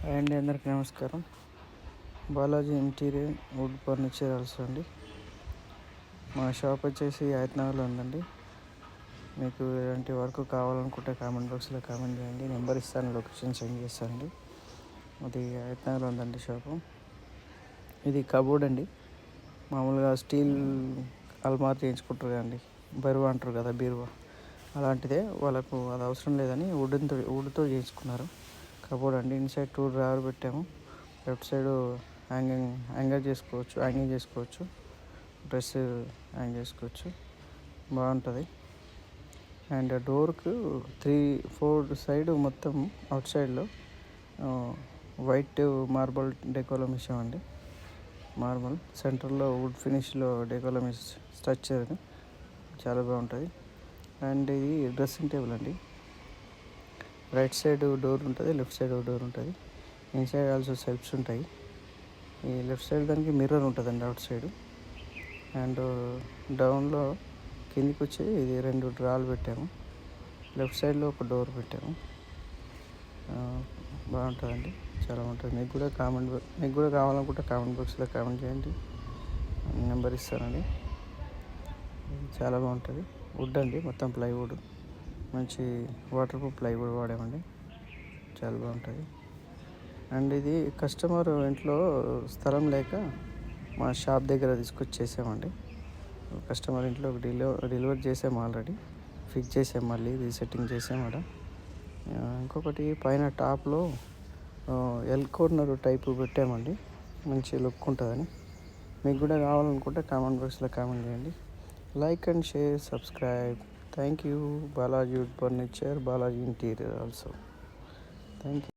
Hi అండి, అందరికీ నమస్కారం. Balaji interior wood furniture also అండి. మా షాప్ వచ్చేసి హైదరాబాద్లో ఉందండి. మీకు ఎలాంటి వర్క్ కావాలనుకుంటే కామెంట్ బాక్స్లో కామెంట్ చేయండి, నెంబర్ ఇస్తాను, లొకేషన్ సెండ్ చేస్తానండి. అది హైదరాబాద్లో ఉందండి షాపు. ఇది కబోర్డ్ అండి. మామూలుగా స్టీల్ అల్మార్ చేయించుకుంటారు కదండి, బరువు అంటారు కదా, బీరువా అలాంటిదే. వాళ్ళకు అది అవసరం లేదని వుడ్తో చేయించుకున్నారు కబోర్డ్ అండి. ఇన్సైడ్ 2 డ్రావర్ పెట్టాము. లెఫ్ట్ సైడ్ హ్యాంగింగ్ చేసుకోవచ్చు, డ్రెస్ హ్యాంగ్ చేసుకోవచ్చు, బాగుంటుంది. అండ్ డోర్కు 3-4 సైడ్ మొత్తం అవుట్ సైడ్లో వైట్ మార్బల్ డెకోలం ఇచ్చామండి. మార్బల్ సెంటర్లో వుడ్ ఫినిష్లో డెకోలం స్ట్రక్చర్ చాలా బాగుంటుంది. అండ్ ఇది డ్రెస్సింగ్ టేబుల్ అండి. రైట్ సైడ్ డోర్ ఉంటుంది, లెఫ్ట్ సైడ్ డోర్ ఉంటుంది. ఇన్సైడ్ ఆల్సో సెల్ఫ్స్ ఉంటాయి. ఈ లెఫ్ట్ సైడ్ దానికి మిర్రర్ ఉంటుందండి అవుట్ సైడ్. అండ్ డౌన్లో కిందికి వచ్చి ఇది 2 డ్రాలు పెట్టాము. లెఫ్ట్ సైడ్లో ఒక డోర్ పెట్టాము. బాగుంటుందండి, చాలా బాగుంటుంది. మీకు కూడా కావాలనుకుంటే కామెంట్ బాక్స్లో కామెంట్ చేయండి, నెంబర్ ఇస్తానండి. చాలా బాగుంటుంది. వుడ్ అండి, మొత్తం ప్లైవుడ్, మంచి వాటర్ ప్రూఫ్ ప్లైవుడ్ వాడామండి, చాలా బాగుంటుంది. అండ్ ఇది కస్టమర్ ఇంట్లో స్థలం లేక మా షాప్ దగ్గర తీసుకొచ్చేసామండి. కస్టమర్ ఇంట్లో డెలివరీ చేసాము, ఆల్రెడీ ఫిక్స్ చేసాము, మళ్ళీ రీసెట్టింగ్ చేసామట. ఇంకొకటి పైన టాప్లో ఎల్ కార్నర్ టైపు పెట్టామండి, మంచి లుక్ ఉంటుందని. మీకు కూడా కావాలనుకుంటే కామెంట్ బాక్స్లో కామెంట్ చేయండి. Like and share, subscribe. Thank you. Balaji wood furniture, Balaji interior also. Thank you.